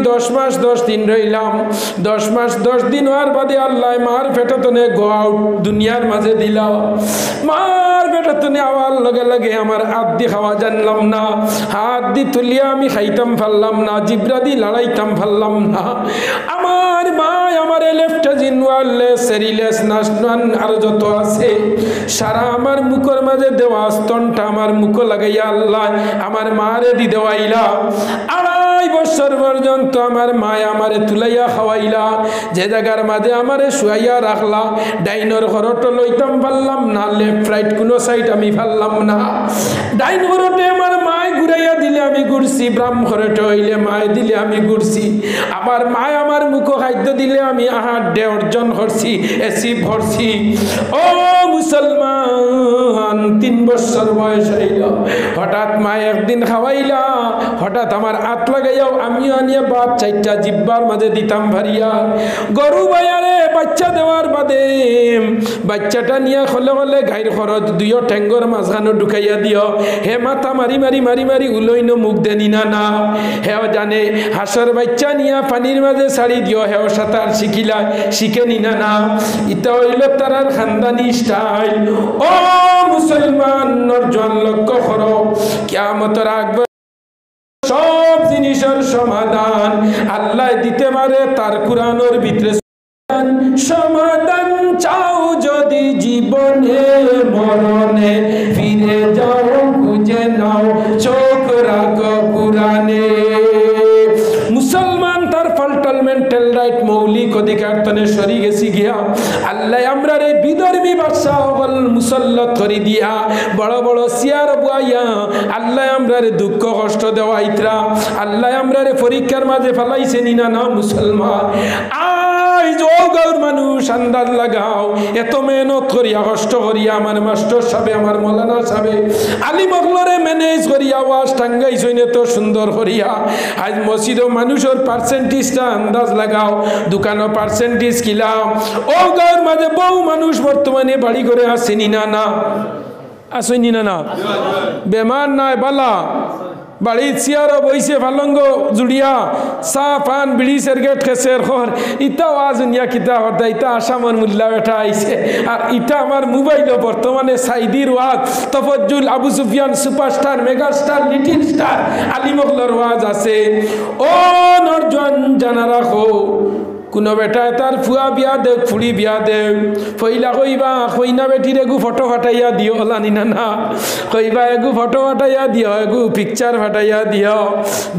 10 মাস 10 দিন রইলাম 10 মাস 10 দিন হওয়ার বাদে আল্লাহ মার পেটতনে গো আউট দুনিয়ার মাঝে দিলা মার পেটতনে আওয়ার লগে লগে আমার হাত দি খাওয়া জানলাম না হাত দি তুলিয়া আমি খাইতাম পারলাম না জিব্রা দি লড়াইতাম পারলাম না আমার মা আমার লেফট জিনওয়ালে সেরিলেস নাসনান আর যত আছে সারা আমার মুখের মাঝে দেওয়া স্তনটা আমার মুখ লাগাইয়া আল্লাহ আমার মারে দি দেওয়াইলা 2.5 বছর পর্যন্ত আমার মা আমারে তুলাইয়া খাওয়াইলা যে জায়গার মাঝে আমারে শুয়াইয়া রাখলা ডাইনর ঘরটো লইতাম পারলাম না লেফট রাইট কোনো সাইড আমি পারলাম না ডাইন ঘরটে আমার মায় ঘুরাইয়া দিলে আমি ঘুরছি ব্রাহ্ম ঘরটে হইলে মায় দিলে আমি ঘুরছি আবার মায় আমার মুখ খাদ্য দিলে আমি আহার অর্জন করছি এসি ভরছি ও মুসলমান 3 বছর বয়স হইল হঠাৎ মা একদিন খাওয়াইলা হঠাৎ আমার হাত লাগাইয়াও আমিও আনিয়া বাদ 4টা জিব্বার মাঝে দিতাম ভারিয়া গরু বায়ারে বাচ্চা দেওয়ার বাদে বাচ্চাটা নিয়ে খলে খলে গাইর খরচ 2 ঠেঙ্গর মাঝখানো ঢুকাইয়া দিও হে মাথা মারি মারি মারি মারি উলইন মুখ দেনি না না হেও জানে হাসর বাচ্চা নিয়া পানির মাঝে ছাড়ি দিও হেও সাঁতার শিখিলা শিখেনি না না ইটা হইল তারার খানদানি স্টাইল ও মুসলমান নরজন লক্ষ্য করো কিয়ামতের আগে সব জিনিসের সমাধান আল্লাহ দিতে পারে তার কুরআনের ভিতরে সমাধান চাও যদি জীবনে মরণে ফিরে যাও খুঁজে নাও চোখ রাখো কুরআনে মুসলমান তার ফাল্টাল মেন্টাল রাইট মৌলিক অধিকার তনে সরি গেছি গিয়া আল্লাহ আমরা রে বিধর্মী বাদশা হল মুসল্লত করি দিয়া বড় বড় সিয়ার বুয়াইয়া আল্লাহ আমরা রে দুঃখ কষ্ট দেওয়া ইতরা আল্লাহ আমরা রে পরীক্ষার মাঝে ফেলাইছে নিনা না মুসলমান গৌর মানুষ আন্দাজ লাগাও এত মেহনত করিয়া কষ্ট করিয়া আমার মাস্টার সাহেব আমার মৌলানা সাহেব আলী মগলরে ম্যানেজ করিয়া ওয়াজ টাঙ্গাইছেন এত সুন্দর করিয়া আজ মসজিদ মানুষের পার্সেন্টেজটা আন্দাজ লাগাও দোকানও পার্সেন্টেজ কিলাও ও গৌর মাঝে বহু মানুষ বর্তমানে বাড়ি করে আসেনি না না আসেনি না না বেমার নাই বালা বাড়ি চেয়ারও বইছে ফালঙ্গ জুড়িয়া চা পান বিড়ি সেরগেট খেসের খর ইটাও আজ নিয়া কিতা হতা ইটা আসামর মুল্লা বেটা আইছে আর ইটা আমার মোবাইলও বর্তমানে সাইদির ওয়াজ Tofazzal Abu Sufian superstar megastar little star Ali মগলর ওয়াজ আছে ও নরজন জানা রাখো কোনো বেটা তার ফুয়া বিয়া দে ফুড়ি বিয়া দে ফইলা কইবা কইনা বেটির এগু ফটো ফাটাইয়া দিও ওলানি না না কইবা এগু ফটো ফাটাইয়া দিও এগু পিকচার ফাটাইয়া দিও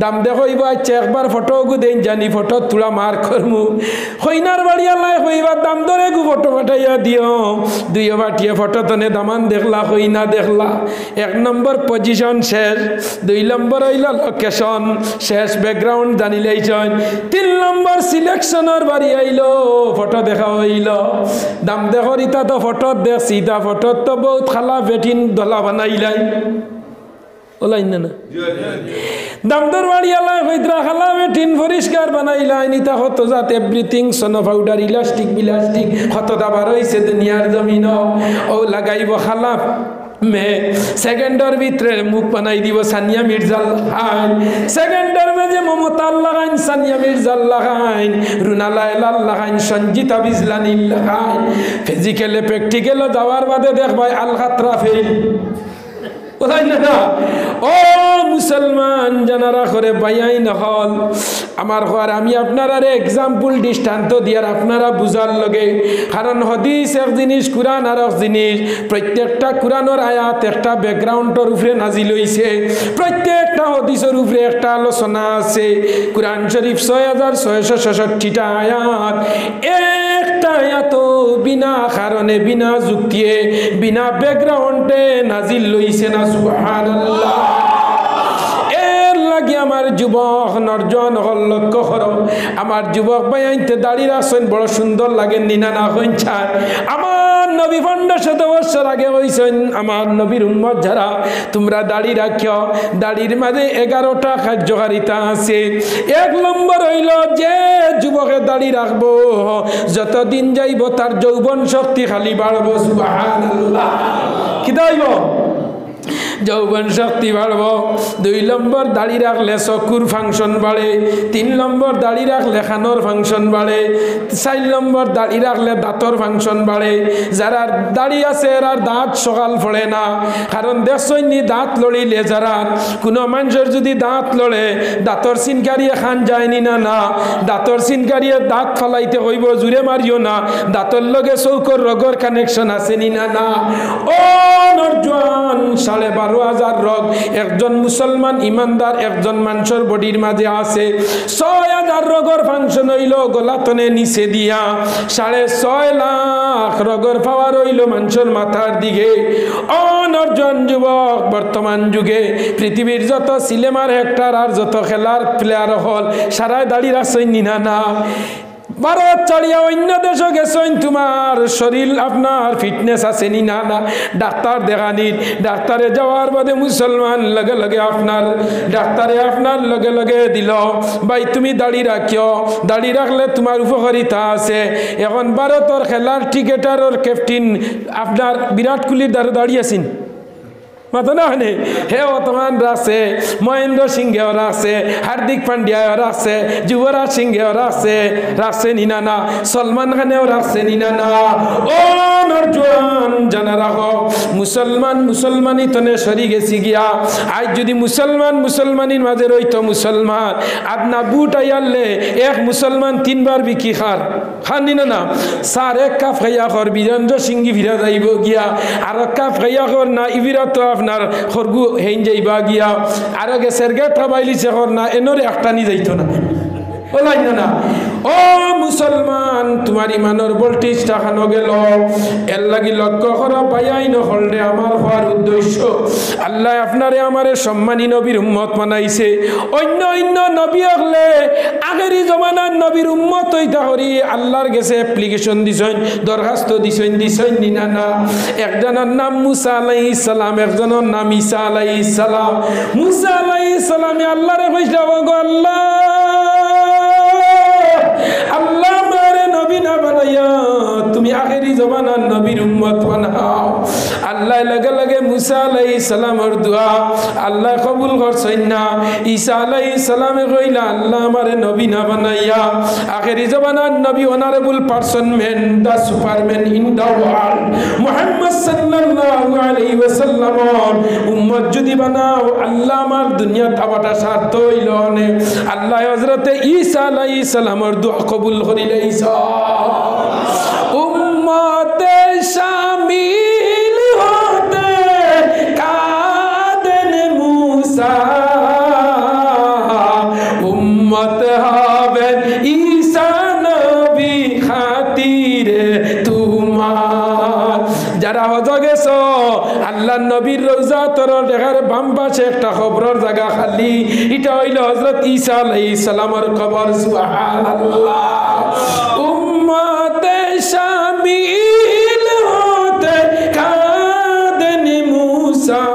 দাম দে কইবা আচ্ছা একবার ফটো এগু দেন জানি ফটো তুলা মার করমু কইনার বাড়িয়া লাই কইবা দাম ধরে এগু ফটো ফাটাইয়া দিও 2 বাটিয়া ফটো তনে দামান দেখলা কইনা দেখলা 1 নম্বর পজিশন শেষ 2 নম্বর হইল লোকেশন শেষ ব্যাকগ্রাউন্ড জানিলেইছন 3 নম্বর সিলেকশনের বাড়ি আইলো ফটো দেখা হইল দাম দেখর ইতা তো ফটো দেখ সিধা ফটো তো বহুত খালা বেটিন দলা বানাইলাই ওলাই না দামদর বাড়ি আলাই হইদ্রা খালা বেটিন পরিষ্কার বানাইলাই নিতা হত জাত এভরিথিং সোনো পাউডার ইলাস্টিক বিলাস্টিক হত দাবার হইছে দুনিয়ার জমিন ও লাগাইব খালা মে সেকেন্ডর ভিতরে মুখ বানাই দিব সানিয়া মির্জা লাগাইন সেকেন্ডর মাঝে মমতা লাগাইন সানিয়া মির্জা লাগাইন রুনালা এলাল লাগাইন সঞ্জিতা বিজলানি লাগাইন ফিজিক্যালে প্র্যাকটিক্যালে যাওয়ার বাদে দেখবাই আল খাতরা ফেল কোথায় না ও মুসলমান জানারা করে বাইয়াই নহল আমার ঘর আমি আপনারা এক্সাম্পল দৃষ্টান্ত দিয়ার আপনারা বুঝার লগে কারণ হাদিস এক জিনিস কুরআন আর এক জিনিস প্রত্যেকটা কুরআনের আয়াত একটা ব্যাকগ্রাউন্ডের উপরে নাজিল হইছে প্রত্যেকটা হাদিসের উপরে একটা আলোচনা আছে কুরআন শরীফ 6666টা আয়াত একটা আয়াত বিনা কারণে বিনা যুক্তিয়ে বিনা ব্যাকগ্রাউন্ডে নাজিল লইছে না সুবহানাল্লাহ এর লাগি আমার যুবক নরজন হল লক্ষ্য করো আমার যুবক ভাই আইতে দাড়ি রাখছেন বড় সুন্দর লাগে নিনা না হইছায় আমার নবী 1500 বছর আগে হইছেন আমার নবীর উম্মত যারা তোমরা দাড়ি রাখিও দাড়ির মাঝে 11টা কার্যকারিতা আছে 1 নম্বর হইল যে যুবকে দাড়ি রাখবো যতদিন যাইব তার যৌবন শক্তি খালি বাড়বো সুবহানাল্লাহ কি দাইব যৌবন শক্তি বাড়বো। 2 নম্বর দাড়ি রাখলে চকুর ফাংশন বাড়ে। 3 নম্বর দাড়ি রাখলে খানোর ফাংশন বাড়ে। 4 নম্বর দাড়ি রাখলে দাঁতর ফাংশন বাড়ে। যারা দাড়ি আছে আর দাঁত সকাল পড়ে না, কারণ দেখছনি দাঁত লড়িলে যারা কোনো মানুষের যদি দাঁত লড়ে দাঁতর সিনকারিয়ে খান যায়নি না, না দাঁতর সিনকারিয়ে দাঁত ফলাইতে হইব, জুড়ে মারিও না, দাঁতর লগে চৌকর রগর কানেকশন আছে নি না, না। ও নরজন 12,500 রগ একজন মুসলমান ইমানদার একজন মানুষের বডির মাঝে আছে। 6,000 রগর ফাংশন হইল গলাতনে নিচে দিয়া, 6.5 লাখ রগর পাওয়ার হইল মানুষের মাথার দিকে। ও নরজন যুবক, বর্তমান যুগে পৃথিবীর যত সিনেমার হেক্টর আর যত খেলার প্লেয়ার হল সারাই দাঁড়িয়ে রাখছেন না, না। ভারত ছাড়িয়া অন্য দেশে গেছেন, তোমার শরীর আপনার ফিটনেস আছে নি না, না ডাক্তার দেখানির, ডাক্তারে যাওয়ার বাদে মুসলমান লগে লগে আপনার ডাক্তারে আপনার লগে লগে দিল ভাই তুমি দাড়ি রাখিও, দাড়ি রাখলে তোমার উপকারিতা আছে। এখন ভারতের খেলার ক্রিকেটারের ক্যাপ্টেন আপনার বিরাট কোহলির দাঁড়িয়ে আছেন মাথা না হনে, হে বর্তমান রাখছে, মহেন্দ্র সিংহেও রাখছে, হার্দিক পান্ডিয়াও রাখছে, যুবরাজ সিংহেও রাখছে নিনা না, সলমান খানেও রাখছে নিনা না। ও নরজন জানা রাখো, মুসলমানই তনে সরি গেছি গিয়া। আজ যদি মুসলমানির মাঝে রইতো মুসলমান, আপনা বুট আইয়ালে এক মুসলমান 3 বার বিকি খান নিনা না। 1 কাপ খাইয়া খর বীরেন্দ্র সিংহি ফিরা যাইব গিয়া, আর 1 কাপ খাইয়া খর না ইবিরা তো আপনার খরগু হেন যাইবা গিয়া, আর গেছের গেটা বাইলিছে খর না এনরে একটা নি যাইতো না, বলাই না। ও মুসলমান, তোমার ইমানের ভোল্টেজটা খানো গেল, এর লাগি লক্ষ্য করা পাইয়াই নহলরে আমার হওয়ার উদ্দেশ্য। আল্লাহ আপনারে আমারে সম্মানী নবীর উম্মত বানাইছে। অন্য নবী হলে আগেরই জমানার নবীর উম্মত হইতা করি আল্লাহর গেছে অ্যাপ্লিকেশন দিছেন, দরখাস্ত দিছেন নিনা না। একজনের নাম মুসা আলাইহিস সালাম, একজনের নাম ঈসা আলাইহিস সালাম। মুসা আলাইহিস সালামে আল্লাহরে কইছিল, গো আল্লাহ, আল্লাহ মারে নবী না বানাইয়া তুমি আখেরি জমানার নবীর উম্মত বানাও। আল্লাহ লগে লগে মুসা আলাইহিস সালামের দোয়া আল্লাহ কবুল করছেন না। ঈসা আলাইহিস সালামে কইলা, আল্লাহ আমারে নবী না বানাইয়া আখেরি জমানার নবী honourable person man, the superman in the world Muhammad সাল্লাল্লাহু আলাইহি ওয়াসাল্লাম উম্মত যদি বানাও, আল্লাহ আমার দুনিয়া তাবাটা স্বার্থ হইল নে। আল্লাহ হযরতে ঈসা আলাইহিস সালামের দোয়া কবুল করিলে। ঈসা উম্মতে শামিল হতে কাদেন মুসা, উম্মত হবেন ঈসা নবী খাতিরে তোমার। যারা হজ গেছ আল্লাহ নবীর রওজা তোর দেখার বাম পাশে একটা কবরের জায়গা খালি, এটা হইল হযরত ঈসা আলাইহিস সালামের কবর। সুবহানাল্লাহ। উম্মতে শামিল হতে কাদেন মুসা,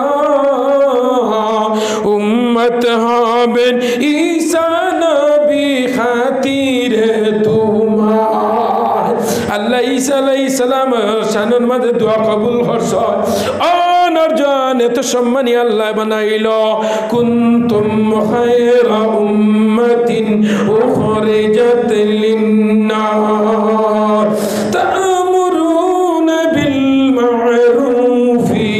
উম্মত হবেন ঈসা নবী খাতিরে তোমার। আল্লাহ ঈসা আলাইহিস সালাম শানের মাঝে দোয়া কবুল করছ। ও নরজন, এত সম্মানী আল্লাহ বানাইল। কুনতুম খায়রা উম্মাতিন উখরিজাত লিন-নাস তা'মুরুনা বিল মা'রুফি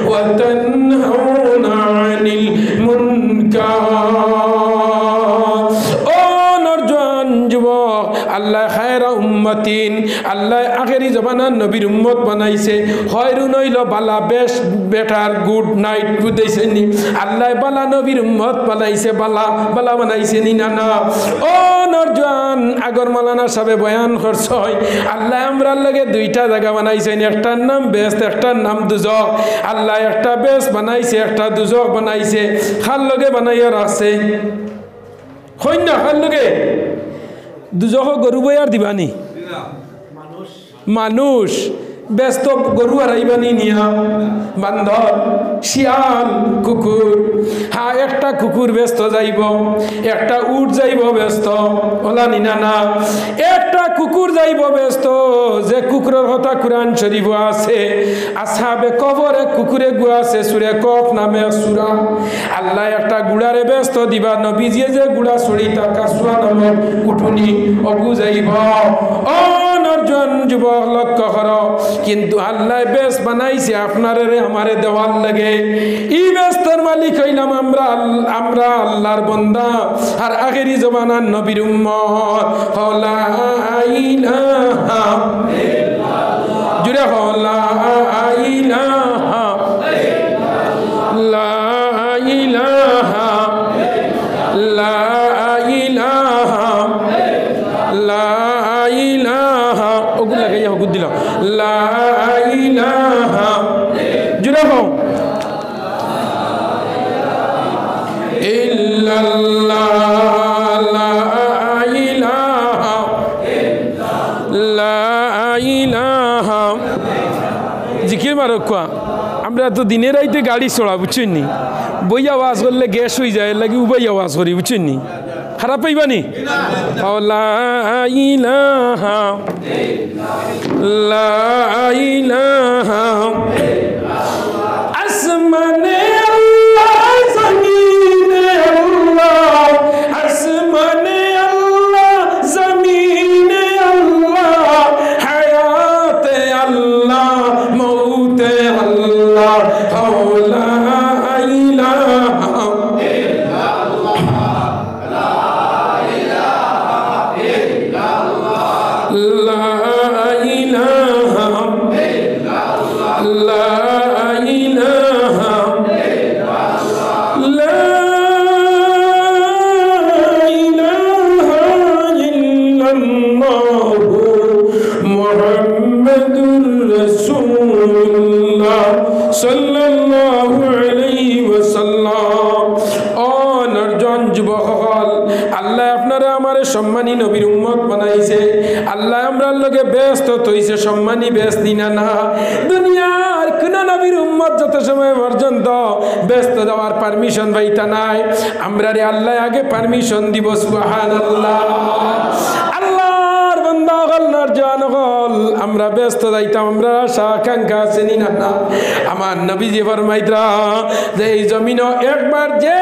ওয়া তানহাউনা আনিল মুনকার। ও নরজন যুবক, আল্লাহ খায়রা উম্মাতিন, আল্লাহ আখেরি জমানার নবীর উম্মত বানাইছে। হয়রু নইল বালা বেশ বেটার গুড নাইট বুঝাইছে নি। আল্লাহ বালা নবীর উম্মত বানাইছে, বালা বানাইছে নি না, না। ও নরজন, আগর মালানা সাহেব বয়ান করছ, আল্লাহ আমরার লাগে 2টা জায়গা বানাইছেন, একটার নাম বেস্ট, একটার নাম দুজক। আল্লাহ একটা বেস্ট বানাইছে, একটা দুজক বানাইছে। খাল লগে বানাইয়া রাখছে, হইন না খাল লগে দুজক গরু বয়ার দিবানি মানুষ ব্যস্ত গরু হারাইবানি নিয়া বান্দর শিয়াল কুকুর হ্যাঁ একটা কুকুর ব্যস্ত যাইব একটা উট যাইব ব্যস্ত ওলা নিনা না একটা কুকুর যাইব ব্যস্ত যে কুকুরের কথা কুরআন শরীফ আছে আসহাবে কবরে কুকুরে গুয়া আছে সূরা কফ নামে সূরা আল্লাহ একটা গুড়ারে ব্যস্ত দিবা নবীজি যে গুড়া ছড়িতা কাসুয়া নামক উঠুনি অগু যাইব ও নরজন যুবক লক্ষ্য করো কিন্তু আল্লাহ বেশ বানাইছে আপনারে আমারে দেওয়ার লাগে এই ব্যস্তর মালিক হইলাম আমরা আল্লাহর বান্দা আর আখেরি জমানার নবীর উম্মত লা ইলাহা ইল্লাল্লাহ জুরে লা ইলাহা লা ইলাহা লা ইলাহা লা ইলাহা ওগুলা কে হুকুম দিলাম লা ইলাহা জুড়ে হও ইল্লাল্লাহ লা ইলাহা লা ইলাহা জিকির মারো কোয়া আমরা তো দিনের রাইতে গাড়ি চড়া বুঝছেন নি বই আওয়াজ করলে গ্যাস হয়ে যায় লাগে উবাই আওয়াজ করি বুঝছেন নি খারাপ পাইবানি লা ইলাহা লা ইলাহা আসমানে আল্লাহ জমিনে আল্লাহ আসমানে আল্লাহ জমিনে আল্লাহ হায়াতে আল্লাহ মৌতে আল্লাহ লা ইলাহা সম্মানী নবীর উম্মত বানাইছে আল্লাহ আমরার লগে ব্যস্ত তৈছে সম্মানী ব্যস্ত দিনা না দুনিয়ার কোন নবীর উম্মত যত সময় পর্যন্ত ব্যস্ত যাওয়ার পারমিশন পাইতা নাই আমরা রে আল্লাহ আগে পারমিশন দিব সুবহানাল্লাহ আল্লাহর বান্দা আল্লাহর জান হল আমরা ব্যস্ত যাইতাম আমরা আশা আকাঙ্ক্ষা চিনি না আমার নবীজি ফরমাইতরা যে এই জমিন একবার যে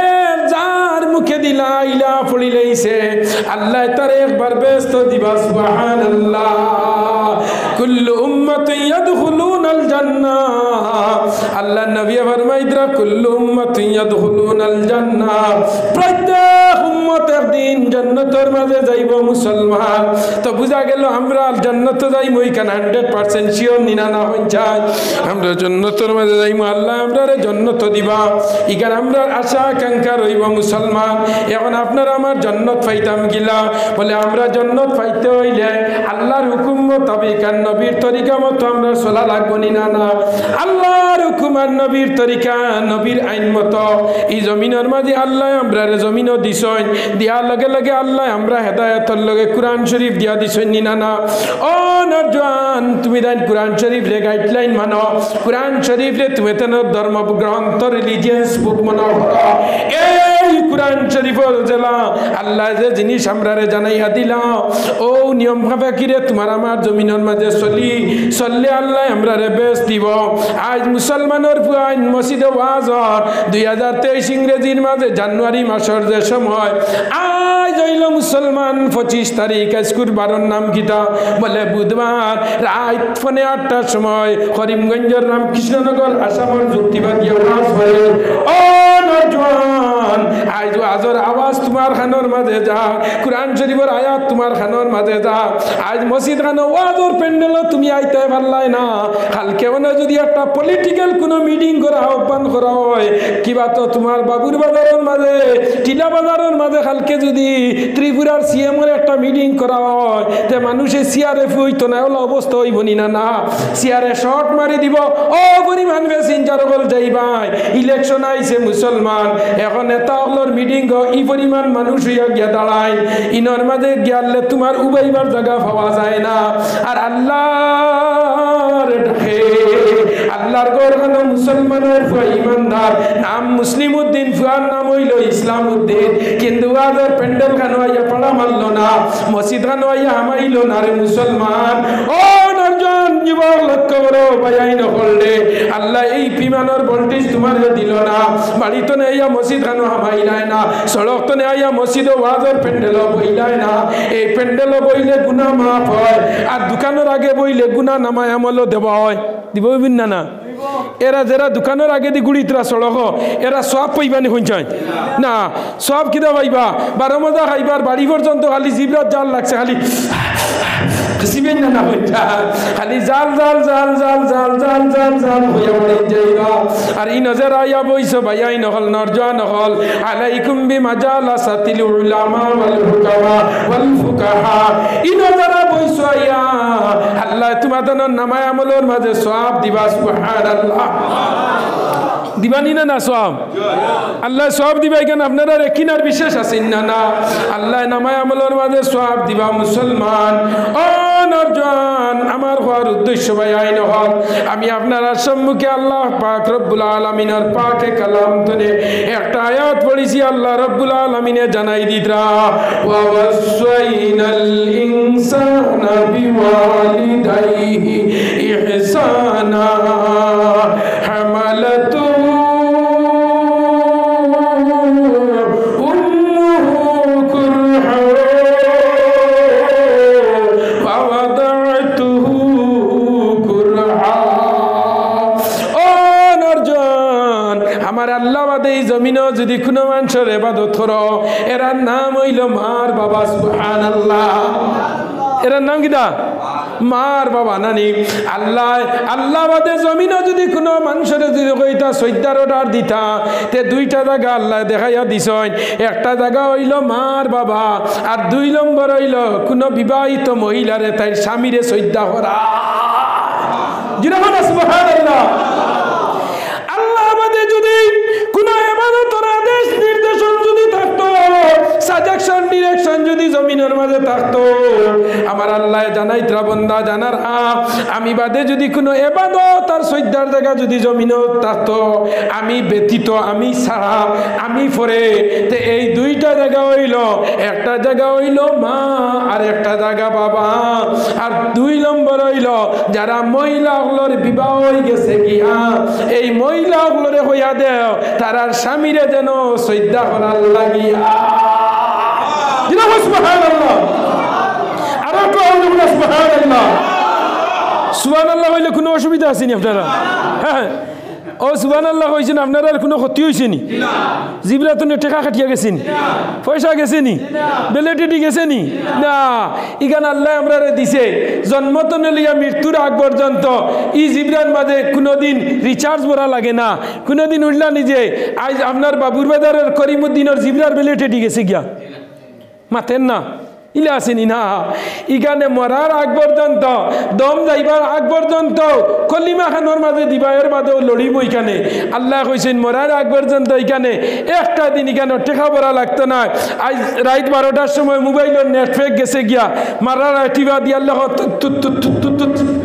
যার মুখে দিলা ইলা পড়ি লইছে আল্লাহ তার একবার ব্যস্ত দিবা সুবহানাল্লাহ কুল্লু উম্মতি ইয়াদখুলুনাল জান্নাহ আল্লাহ নবী ফরমাইতরা কুল্লু উম্মতি ইয়াদখুলুনাল জান্নাহ প্রত্যেক উম্মত একদিন জান্নাতের মাঝে যাইব মুসলমান তো বুঝা গেল আমরা জান্নাতে যাইব ইকান 100% শিওর নিনা না হই যায় আমরা জান্নাতের মাঝে যাইব আল্লাহ আমরারে জান্নাত দিবা ইকান আমরা আশা আকাঙ্ক্ষা রইব মুসলমান এখন আপনারা আমার জান্নাত পাইতাম গিলা বলে আমরা জান্নাত পাইতে হইলে আল্লাহর হুকুম মোতাবেক আর নবীর তরিকা মতো আমরা চলা লাগবো না না আল্লাহর হুকুম আর নবীর তরিকা নবীর আইন মতো এই জমিনের মাঝে আল্লাহ আমরারে জমিনও দিছন দিয়ার লগে লগে আল্লাহ আমরা হেদায়েতের লগে কোরআন শরীফ দিয়া দিছন না না ও নরজান তুমি দেন কোরআন শরীফ রে গাইডলাইন মানো কোরআন শরীফ রে তুমি তেন ধর্ম গ্রন্থ রিলিজিয়াস বুক মানো এই কোরআন শরীফের জেলা আল্লাহ যে জিনিস আমরারে জানাইয়া দিলা ও নিয়ম ভাবে কিরে তোমার আমার জমিনের মাঝে চললে আল্লাহ আমরারে বেশ দিব আজ মুসলমানের আইন মসজিদে ওয়াজ 2023 ইংরেজির মাঝে জানুয়ারি মাসের যে সময় আজ হইল মুসলমান 25 তারিখ আজকুর বারোর নাম গীতা বলে বুধবার রাত 8টার সময় করিমগঞ্জের রামকৃষ্ণনগর আসামের যুক্তিবাদী ওয়াজ হয় ও নজওয়ান আজ আজর আওয়াজ তোমার খানোর মাঝে যা কোরআন শরীফের আয়াত তোমার খানোর মাঝে যা আজ মসজিদ খানো ওয়াজর প্যান্ডেল তুমি আইতে পারলাই না কালকে মানে যদি একটা পলিটিক্যাল কোনো মিটিং করা আহ্বান করা হয় কিবা তো তোমার বাবুর বাজারের মাঝে টিলা বাজারের মাঝে কালকে যদি ত্রিপুরার সিএম এর একটা মিটিং করা হয় তে মানুষে সিআরএফ হইতো না ওলা অবস্থা হইব না না সিআরএ শর্ট মারি দিব ও পরিমাণ বেশিনজার বল যাইবাই ইলেকশন আইছে মুসলমান এখন নেতা হলর মিটিং ই পরিমাণ মানুষ হইয়া গিয়া দাঁড়ায় ইনর মাঝে গিয়ালে তোমার উবাইবার জায়গা পাওয়া যায় না আর আল্লাহর ডাকে আল্লাহর ঘর হলো মুসলমানের ফুয়া ইমানদার নাম মুসলিম উদ্দিন ফুয়ার নাম হইল ইসলাম উদ্দিন কিন্তু আদের প্যান্ডেল খানো আইয়া পড়া মারল না মসজিদ খানো আইয়া হামাইল না রে মুসলমান ও নরজন যুবক লক্ষ্য করো বায়াই নকরলে আল্লাহ এই বিমানের ভোল্টেজ তোমার দিল না বাড়িতে আইয়া মসজিদ খানো হামাইলাই না সড়ক তো আইয়া মসজিদ ওয়াজের প্যান্ডেল বইলাই না এই প্যান্ডেল বইলে গুনাহ মাফ হয় আর দোকানের আগে বইলে গুনাহ নামায় আমলও দেওয়া হয় দিব না না এরা যারা দোকানের আগে দি গুড়িতরা সড়ক এরা সব পাইবানি হইছাই না সব কিদা পাইবা 12 মজা খাইবার বাড়ি পর্যন্ত খালি জিবরাত জাল লাগছে খালি সিবেন না না হইতা খালি জাল জাল জাল জাল জাল জাল জাল জাল হইয়া পড়ে যাইবা আর ই নজর আয়া বইছো ভাইয়াই নহল নরজা নহল আলাইকুম বিমাজালাসাতিল উলামা ওয়াল হুকামা ওয়াল ফুকাহা ই নজর বইছো আয়া আল্লাহ তোমাদের নামায় আমলের মাঝে সওয়াব দিবা সুবহানাল্লাহ দিবানি না না সওয়াব আল্লাহ সওয়াব দিবা কেন আপনারা কিনার বিশেষ আছেন না না আল্লাহ নামায় আমলের মাঝে সওয়াব দিবা মুসলমান ও নরজন আমার হওয়ার উদ্দেশ্য ভাই আইন হল আমি আপনার সম্মুখে আল্লাহ পাক রব্বুল আলামিনের পাকে কালাম তনে একটা আয়াত পড়েছি আল্লাহ রব্বুল আলামিনে জানাই দিতরা ওয়া ওয়াসাইনাল ইনসানা বিওয়ালিদাইহি ইহসানা হামালাতু জমিনও যদি কোনো মানুষের ইবাদত করো এর নাম হইল মার বাবা সুবহানাল্লাহ এর নাম কিটা মার বাবা নানি আল্লাহ আল্লাহ বাদে জমিনও যদি কোনো মানুষের যদি কইতা সৈদ্যার অর্ডার দিতা তে দুইটা জায়গা আল্লাহ দেখাইয়া দিছেন একটা জায়গা হইল মার বাবা আর 2 নম্বর হইল কোনো বিবাহিত মহিলারে তার স্বামীরে সৈদ্যা করা জিরামান সুবহানাল্লাহ আল্লাহ বাদে যদি কোনো ইবাদতের আদেশ নির্দেশন যদি থাকতো সাজেশন ডিরেকশন যদি জমিনের মাঝে থাকতো আমার আল্লাহ জানাইতরা বান্দা জানার আমি বাদে যদি কোনো ইবাদত আর সজ্জার জায়গা যদি জমিনে থাকতো আমি ব্যতীত আমি ছাড়া আমি পরে তে এই দুইটা জায়গা হইল একটা জায়গা হইল মা আর একটা জায়গা বাবা আর 2 নম্বর হইল যারা মহিলাগুলোর বিবাহ হয়ে গেছে গিয়া এই মহিলাগুলোরে হইয়া দেও তারার স্বামীরে যেন সজ্জা করার লাগিয়া সুবহানাল্লাহ আর সুবহানাল্লাহ সুবহানাল্লাহ হইলে কোনো অসুবিধা আছে নি আপনারা হ্যাঁ ও সুবহানাল্লাহ কইছেন আপনারা কোনো ক্ষতি হইছে নি জিবরা তো টাকা কাটিয়া গেছেন পয়সা গেছে নি বেলেটেডি গেছে নি না ইগান আল্লাহ আমরারে দিছে জন্ম তো নলিয়া মৃত্যুর আগ পর্যন্ত ই জিবরার মাঝে কোনোদিন রিচার্জ ভরা লাগে না কোনোদিন উঠলা নিজে আজ আপনার বাবুর বাজারের করিমউদ্দিনের জিবরার বেলেটেডি গেছে গিয়া মাতেন না ইলা আসেনি না ইখানে মরার আগ পর্যন্ত দম যাইবার আগ পর্যন্ত কলিমা খানোর মাঝে দিবাইয়ের মাঝেও লড়িব এখানে আল্লাহ কইছেন মরার আগ পর্যন্ত এখানে একটা দিন এখানে টেকা ভরা লাগতো না আজ রাত 12টার সময় মোবাইলের নেটওয়ার্ক গেছে গিয়া মারার টিভা দিয়ে আল্লাহ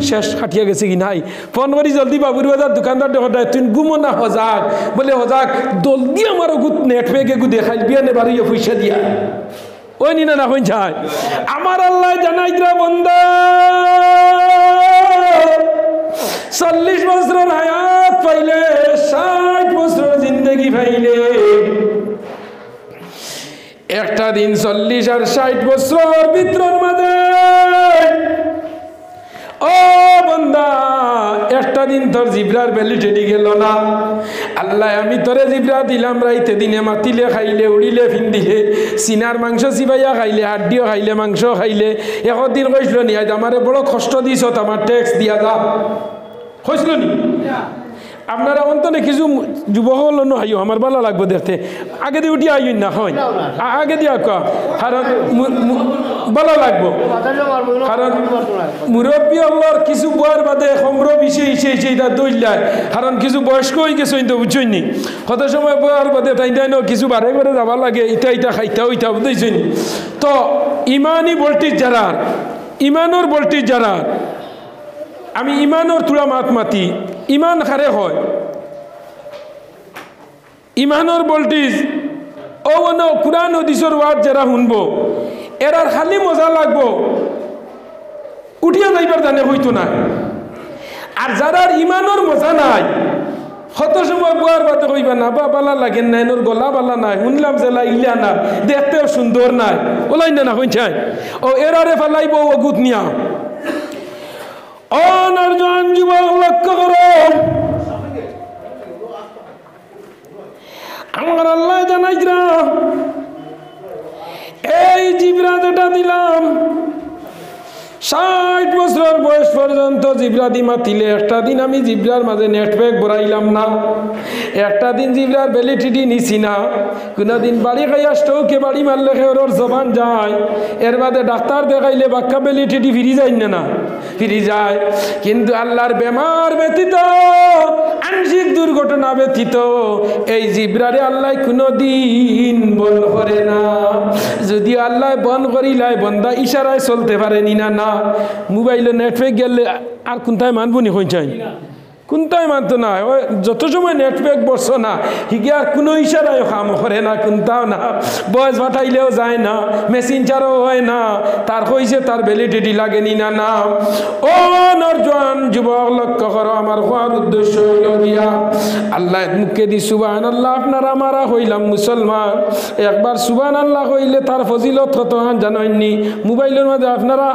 শেষ কাটিয়া গেছে কি নাই ফোন করি জলদি বাবুর বাজার দোকানদার দেখা তুই গুমো না হজাক বলে হজাক জলদি আমার গুত নেটওয়ার্কে গু দেখাই বিয়া নে বাড়িয়ে পয়সা দিয়া ওই নিনা না হইন যায় আমার আল্লাহ জানাই দিরা বান্দা 40 বছরের হায়াত পাইলে 60 বছর জিন্দেগি পাইলে একটা দিন 40 আর 60 বছর ভিতরের মাঝে ও বান্দা একটা দিন তোর জিবরার বেলিটেডি গেল না আল্লাহ আমি তোরে জিবরা দিলাম রাইতে দিনে মাতিলে খাইলে উড়িলে ফিন্দিলে সিনার মাংস চিবাইয়া খাইলে হাড্ডিও খাইলে মাংস খাইলে একদিন কইছিল নি আজ আমারে বড় কষ্ট দিছ আমার ট্যাক্স দিয়া যা কইছিল নি আপনারা অন্তনে কিছু যুবক হলো আইও আমার ভালো লাগবে দেখতে আগে দিয়ে উঠি আইন না হয় আগে দিয়া কারণ ভালো লাগবো কারণ মুরব্বী হলোর কিছু বয়ার বাদে সম্র বিষয় সেইটা দৌড়লায় কারণ কিছু বয়স্ক হয়ে গেছে তো বুঝছইনি কত সময় বয়ার বাদে তাই তাই কিছু বারে বারে যাবা লাগে ইটা খাইতা ওইটা বুঝছইনি তো ইমানই ভোল্টেজ যারা ইমানোর ভোল্টেজ যারা আমি ইমানোর তুলা মাত মাতি ইমান খারে হয় ইমানোর ভোল্টেজ ও অন্য কুরআন হাদিসের ওয়াজ যারা শুনবো এরার খালি মজা লাগবো উঠিয়া যাইবার জানে হইতো না আর যারার ইমানোর মজা নাই কত সময় বুয়ার বাদে কইবা না বা বালা লাগেন না এনোর গলা বালা নাই শুনলাম জেলা ইলা না দেখতেও সুন্দর নাই ওলাই না হইছাই ও এরারে ফেলাইব অগুত নিয়া ও নরজন যুবক লক্ষ্য করো আমার আল্লাহ জানাইরা এই জিবরা যেটা দিলাম 60 বছর বয়স পর্যন্ত জিবরা দি মাতিলে একটা দিন আমি জিবরার মাঝে নেটওয়ার্ক বড়াইলাম না একটা দিন জিবরার ভ্যালিডিটি নিছি না কোনদিন বাড়ি খাইয়া স্টোকে বাড়ি মারলে ওর জবান যায় এর বাদে ডাক্তার দেখাইলে বাক্কা ভ্যালিডিটি ফিরি যায় না ফিরি যায় কিন্তু আল্লাহর বেমার ব্যতীত আংশিক দুর্ঘটনা ব্যতীত এই জিবরারে আল্লাহ কোনদিন বন্ধ করে না যদি আল্লাহ বন্ধ করিলাই বন্দা ইশারায় চলতে পারেনি না না মোবাইলে নেটওয়ার্ক গেলে আর কোনটায় মানবো নি হয়ে যায় কোনটায় মানতো না ওই যত সময় নেটওয়ার্ক বসছো না হিগে আর কোনো ইশারায় কাম করে না কোনটাও না বয়স পাঠাইলেও যায় না মেসেঞ্জারও হয় না তার হয়েছে তার ভ্যালিডিটি লাগেনি না না ও নরজন যুবক লক্ষ্য করো আমার হওয়ার উদ্দেশ্য হইল গিয়া আল্লাহ মুখে দি সুবহানাল্লাহ আপনারা মারা হইলাম মুসলমান একবার সুবহানাল্লাহ হইলে তার ফজিলত কত জানেননি মোবাইলের মধ্যে আপনারা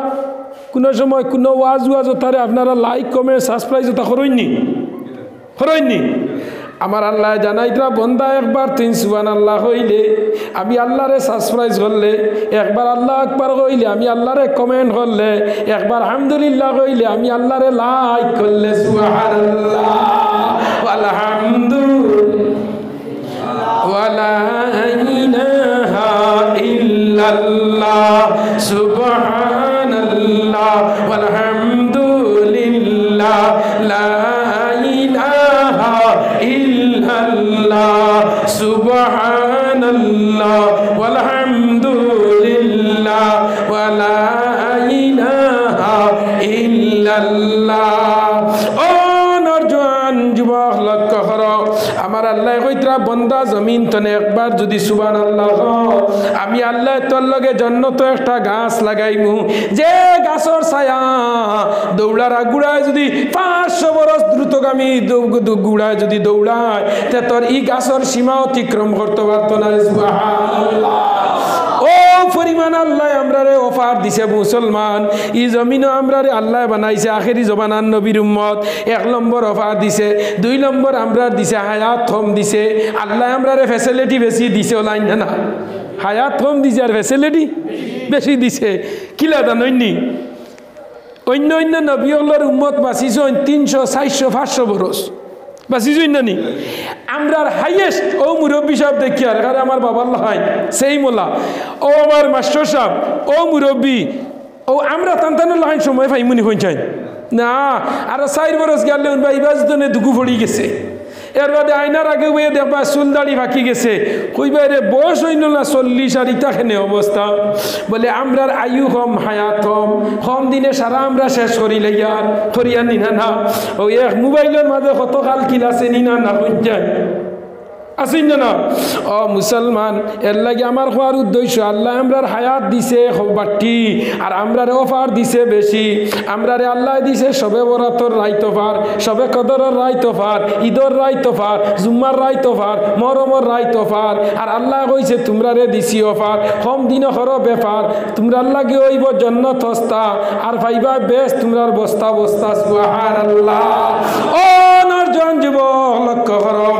কোনো সময় কোনো ওয়াজ তারে আপনারা লাইক কমেন্ট সাবস্ক্রাইব তা করেননি আমার আল্লাহ জানাইতরা বন্দা একবার তিন সুবহানাল্লাহ হইলে আমি আল্লাহরে সাবস্ক্রাইব করলে একবার আল্লাহ আকবার কইলে আমি আল্লাহরে কমেন্ট করলে একবার আলহামদুলিল্লাহ কইলে আমি আল্লাহরে লাইক করলে সুবহানাল্লাহ আলহামদুলিল্লাহ ওয়ালা ইলাহা ইল্লাল্লাহ সুবহানাল্লাহ ওয়ালহামদুলিল্লাহ লা ইলাহা ইল্লাল্লাহ সুবহানাল্লাহ ওয়ালহামদুলিল্লাহ ওয়ালা ইলাহা ইল্লাল্লাহ ও নরজন যুবক লক্ষ্য করো আমার আল্লাহ কইতরা বন্দা জমিন তনে একবার যদি সুবহানাল্লাহ আমি আল্লাহ তোর লগে জন্নত একটা গাছ লাগাইমু যে গাছর ছায়া দৌড়ার গুড়ায় যদি 500 বরস দ্রুতগামী গুড়ায় যদি দৌড়ায় তে তোর ই গাছর সীমা অতিক্রম করতে পারতো না সুবহানাল্লাহ ও পরিমাণ আল্লাহ আমরারে অফার দিছে মুসলমান ই জমিনও আমরারে আল্লাহ বানাইছে আখেরি জমানার নবীর উম্মত 1 নম্বর অফার দিছে 2 নম্বর আমরা দিছে হায়াত কম দিছে আল্লাহ আমরারে ফ্যাসিলিটি বেশি দিছে লাইন না হায়াত কম দিছে আর ফ্যাসিলিটি বেশি দিছে কিলা জানইনি অন্য অন্য নবীর উম্মত বাঁচিছেন 300 400 500 বরস বাঁচিছেন না নি আমরার হাইয়েস্ট ও মুরব্বী সাহেব দেখি আর আমার বাবার হয় সেই মোলা ও আমার মাস্টার সাহেব ও মুরব্বী ও আমরা তান্তানোর লাইন সময় পাইমুনি হইছেন না আর 4 বরস গেলে ইবাজনে দুগু পড়ি গেছে এর বাদে আয়নার আগে বইয়ে দেখবা চুল দাড়ি ফাঁকি গেছে কইবা রে বয়স হইল না 40 আর ইতাখানে অবস্থা বলে আমরার আয়ু কম হায়াত কম দিনে সারা আমরা শেষ করিলে ইয়ার করিয়া নিনা না ও এক মোবাইলের মাঝে কত কাল কিল আছে নিনা না হয়ে যায় আসেন না ও মুসলমান এর লাগে আমার হওয়ার উদ্দেশ্য আল্লাহ আমরার হায়াত দিছে বাটি আর আমরার অফার দিছে বেশি আমরারে আল্লাহ দিছে সবে বরাতর রাইতফার সবে কদরের রাইতফার ঈদর রাইতফার জুম্মার রাইতফার মরমর রাইতফার আর আল্লাহ কইছে তোমরারে দিছি অফার কম দিন হরো ব্যাপার তোমরা লাগে হইব জান্নাত হস্তা আর পাইবা বেশ তোমরার বস্তা বস্তা সুবহানাল্লাহ ও নরজন যুবক লক্ষ্য করো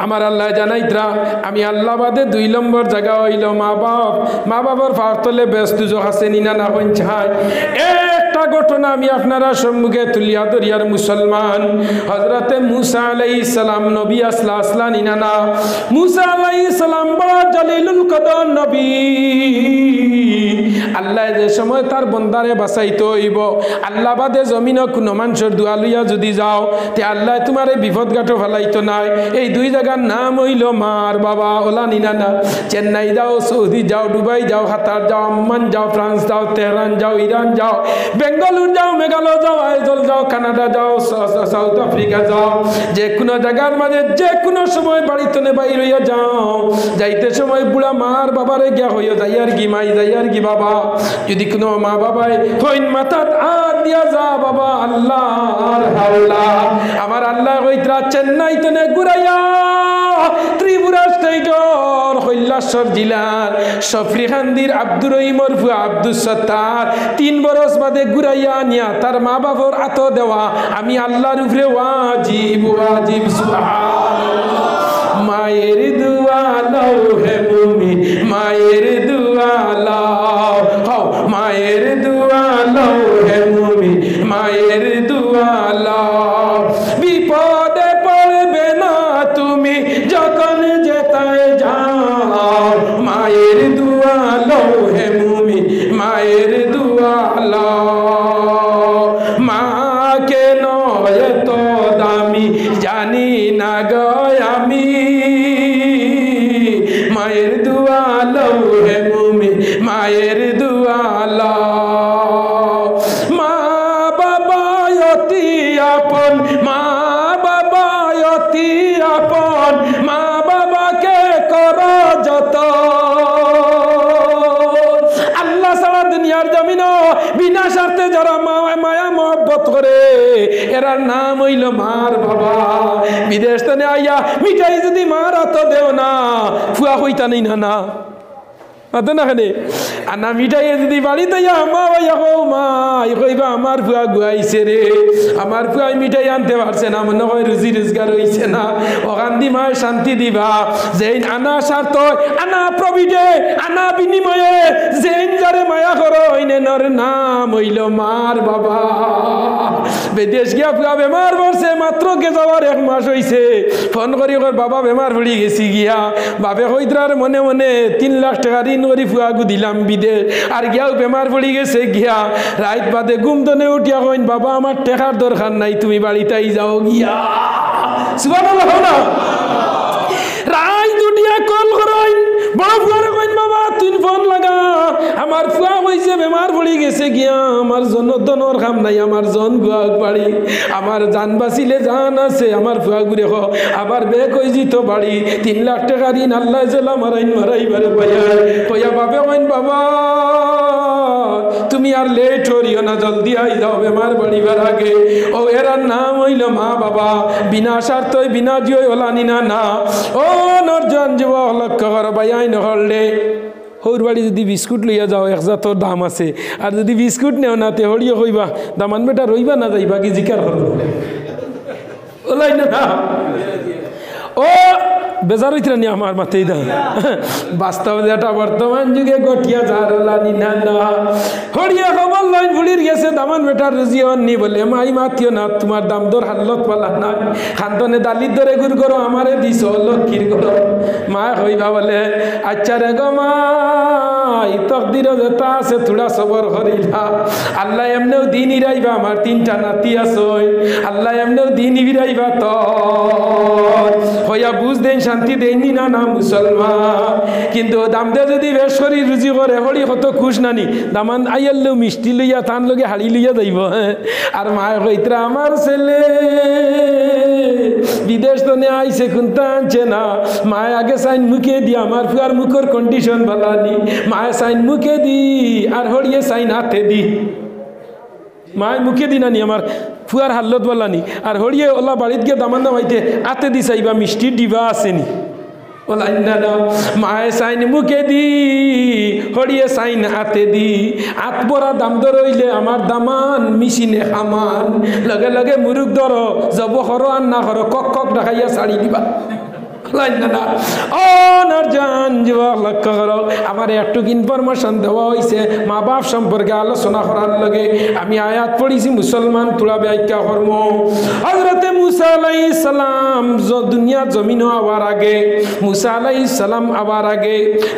আমার আল্লাহ জানাইতরা আমি আল্লাহ বাদে 2 নম্বর জায়গা হইল মা বাবার ফারতলে ব্যস্ত আছে নিনা না হইন চাই একটা ঘটনা আমি আপনারা সম্মুখে তুলিয়া ধরিয়ার মুসলমান। হযরতে মুসা আলাইহিস সালাম নবী আসলা নিনানা। মুসা আলাইহিস সালাম বড় জলিলুল কদর নবী। আল্লাহ যে সময় তার বন্দারে বাঁচাইতে হইব, আল্লাহ বাদে জমিন কোনো মানুষের দোয়া লইয়া যদি যাও তে আল্লাহ তোমার বিপদ গাঁটো ফেলাইতো নাই। এই দুই জায়গার নাম হইল মার বাবা, ওলা নিনানা। চেন্নাই যাও, সৌদি যাও, দুবাই যাও, কাতার যাও, আম্মান যাও, ফ্রান্স যাও, তেহরান যাও, ইরান যাও, বেঙ্গালুরু যাও, মেঘালয় যাও, আইজল যাও, কানাডা যাও, সাউথ আফ্রিকা যাও, যে কোনো জায়গার মাঝে যে কোনো সময় বাড়িতে বাইর হইয়া যাও। যাইতে সময় বুড়া মার বাবারে গিয়া হইয়া যাই আর কি মাই, যাই আর কি বাবা। যদি কোনো মা বাবাই হইন মাথাত আর দিয়া যা বাবা আল্লাহর হাওলা। আমার আল্লাহ কইতরা চেন্নাই তনে ঘুরাইয়া ত্রিপুরা স্টেটর কৈলাসর জেলার সফরিখান্দির আব্দুর রহিমর ফুয়া আব্দুস সত্তার 3 বরস বাদে ঘুরাইয়া নিয়া তার মা বাবার আত দেওয়া আমি আল্লাহর উপরে ওয়াজিব ওয়াজিব। সুবহানাল্লাহ। মায়ের দুয়া লও হে মুমিন, মায়ের দুয়া লও, মায়ের দুয়া লও হে মুমিন, মায়ের দুয়া লও। বিপদে পড়বে না তুমি যখন যেতায় যাও, মায়ের দুয়া লও হে মুমিন, মায়ের দুয়া লও। মা কেন এত দামি জানি না গো আমি, মায়ের দুয়া লও হে মুমিন, মায়ের দুয়া লও। মা বাবা অতি আপন, মা বাবা অতি আপন, মা বাবাকে কর যত। আল্লাহ সারা দুনিয়ার জমিন বিনা স্বার্থে যারা মায়া মহব্বত করে এরার নাম হইল মার বাবা। বিদেশ থেকে আইয়া মিঠাই যদি মার হাত দেও না ফুয়া হইতা নেই না না আতো না খানে আনা মিঠাইয়ে যদি বাড়িতে মা ভাইয়া কো মা কইবা আমার ফুয়া গুয়াইছে রে, আমার ফুয়াই মিঠাই আনতে পারছে না, মনে হয় রুজি রোজগার হইছে না। ওখান দি মায় শান্তি দিবা। যেইন আনা স্বার্থ আনা প্রভিডে আনা বিনিময়ে যেইন যারে মায়া করো ওইনের নাম হইল মার বাবা। বিদেশ গিয়া ফুয়া বেমার পড়ছে, মাত্র কে যাওয়ার 1 মাস হইছে, ফোন করি ওর বাবা বেমার পড়ি গেছি গিয়া। বাবে হইদ্রার মনে মনে 3 লাখ টাকা ঋণ করি ফুয়াগু দিলাম বিদেশ, আর গিয়াও বেমার পড়ি গেছে গিয়া। রাত বাদে ঘুম দনে উঠিয়া কইন বাবা আমার টাকার দরকার নাই, তুমি বাড়িতেই যাও গিয়া। সুবহানাল্লাহ না রাত দুটিয়া কল করেন বড় ফুয়ারে কইন বাবা তুই ফোন লাগা, আমার ফুয়া হইছে বেমার পড়ি গেছে গিয়া, আমার জন্য দনর কাম নাই, আমার জন গুয়া বাড়ি, আমার জান বাঁচিলে জান আছে, আমার ফুয়া ঘুরে হ আবার বে কই জিত বাড়ি 3 লাখ টাকা ঋণ আল্লাহ জেলা মারাইন মারাইবারে কইয়া বাবে কইন বাবা তুমি আর লেট করিও না, জলদি আই যাও বেমার বাড়িবার আগে। ও এরার নাম হইল মা বাবা। বিনা স্বার্থই বিনা জিও ওলানি না না। ও নরজন যুবক লক্ষ্য কর ভাই আইন হললে হৌর বাড়ি যদি বিস্কুট লইয়া যাও 1000 তোর দাম আছে, আর যদি বিস্কুট নেও না তে হরিও কইবা দামান বেটা রইবা না যাইবা কি জিকার করবো ওলাই না। ও বেজার হইতে নি আমার মাথায় দা বাস্তব যেটা বর্তমান যুগে গঠিয়া জারলানি না না হরিয়া খবর লাইন ভুলির গেছে দামান বেটার রুজি অন্নি বলে মাই মাতিও না, তোমার দাম দর হাল্লত পালা না, খান্তনে দালির দরে গুর করো আমারে দিছ লক্ষ্মীর করো। মা হইবা বলে আচ্ছা রে গো মা তকদির যেটা আছে থোড়া সবর করিলা, আল্লাহ এমনেও দিন ইরাইবা, আমার 3টা নাতি আছে, আল্লাহ এমনেও দিন ইরাইবা তো হইয়া বুঝ দেন শান্তি দেয়নি না না মুসলমান। কিন্তু দাম দে যদি বেশ করি রুজি করে হরি কত খুশ নানি, দামান আইয়াল্লেও মিষ্টি লইয়া তান লগে হাড়ি লইয়া যাইব। আর মায় কইতরা আমার ছেলে বিদেশ তো নে আইছে কোনটা আনছে না, মায় আগে সাইন মুখে দি, আমার ফুয়ার মুখের কন্ডিশন ভালানি, মায় সাইন মুখে দি আর হরিয়ে সাইন হাতে দি। মায় মুখে দি নানি আমার ফুয়ার হাল্লত বলানি, আর হরিয়ে ওলা বাড়িত গিয়ে দামান নামাইতে আতে দি চাইবা মিষ্টির ডিবা আসেনি ওলা না না। মায়ে সাইন মুখে দি হরিয়ে সাইন আতে দি, আত বড়া দাম দর হইলে আমার দামান মিশিনে খামান, লগে লগে মুরুখ ধর জব হর আর না হর কক কক দেখাইয়া ছাড়ি দিবা। না ও নরজান যুবক লক্ষ্য করো আমার একটু ইনফরমেশন দেওয়া হয়েছে মা বাপ সম্পর্কে আলোচনা করার লগে আমি আয়াত পড়েছি মুসলমান তোরা ব্যাখ্যা কর্ম হযরতে মুসা আলাইহিস সালাম দুনিয়া জমিন আবার আগে মুসা আলাইহিস সালাম আবার আগে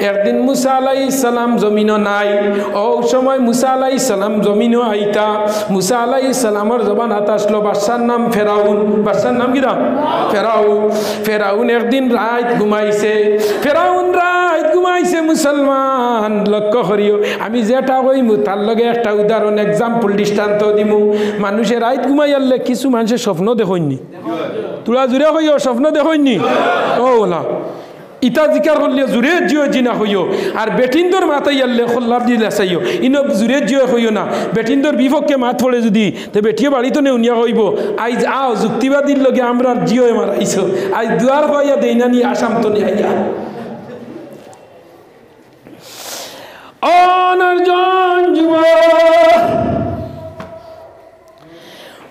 একদিন মুসা আলাইহিস সালাম জমিন নাই ও সময় মুসা আলাইহিস সালাম জমিন আইতা মুসা আলাইহিস সালামের জবান হাত আসলো বাদশার নাম ফেরাউন বাদশার নাম কি নাম ফেরাউন একদিন রাত ঘুমাইছে ফেরাউন রাত ঘুমাইছে মুসলমান লক্ষ্য করিও আমি যেটা কইমু তার লগে একটা উদাহরণ এক্সাম্পল দৃষ্টান্ত দিমু মানুষের রাত ঘুমাইয়ালে কিছু মানুষের স্বপ্ন দেখইনি তোরা জুড়ে হইও স্বপ্ন দেখইনি ও ওলা ইতা জিকার করলে জুড়ে জিও জিনা হইও আর বেটিন্দর মাথায় আনলে খোল্লার দিয়ে লেসাইও ইনো জুড়ে জিও হইও না বেটিন্দর বিপক্ষে মাত পড়ে যদি তো বেটিয়ে বাড়ি তো নেউনিয়া হইব আইজ আও যুক্তিবাদীর লগে আমরা জিও মারাইছো আজ দুয়ার হইয়া দেই না নি আসাম তো নি আইয়া অনর্জন যুবক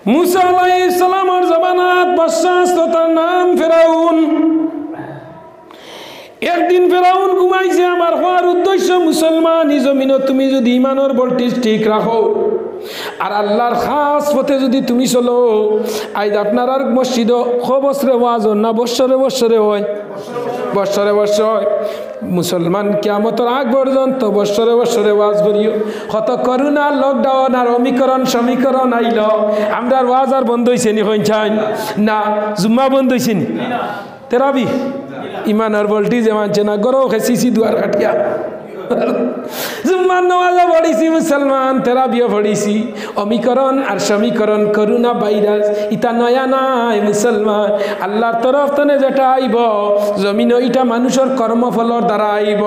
মুসা আলাইহিস সালামের জামানাত বাদশা তার নাম ফেরাউন একদিন ফেরাউন ঘুমাইছে আমার হওয়ার উদ্দেশ্য মুসলমান এই জমিনে তুমি যদি ইমানের ভোল্টেজ ঠিক রাখো আর আল্লাহর খাস পথে যদি তুমি চলো আজ আপনার আর মসজিদ বছরে ওয়াজ না বৎসরে বৎসরে হয় বৎসরে বৎসর মুসলমান কিয়ামতের আগ পর্যন্ত বৎসরে বৎসরে ওয়াজ করিও কত করোনা লকডাউন আর অমিকরণ সমীকরণ আইল আমরা ওয়াজ আর বন্ধ হয়েছে নি হইন না জুম্মা বন্ধ হয়েছে নি তেরাবি ইমানের ভোল্টেজ মানছে না গরো খেসিছি দুয়ার কাটিয়া জুম্মার নামাজও পড়িছি মুসলমান তেরাবিও পড়িছি অমিকরণ আর সমীকরণ করোনা ভাইরাস ইটা নয়া নাই মুসলমান আল্লাহর তরফ থেকে যেটা আইব জমিন ইটা মানুষের কর্মফলর দ্বারা আইব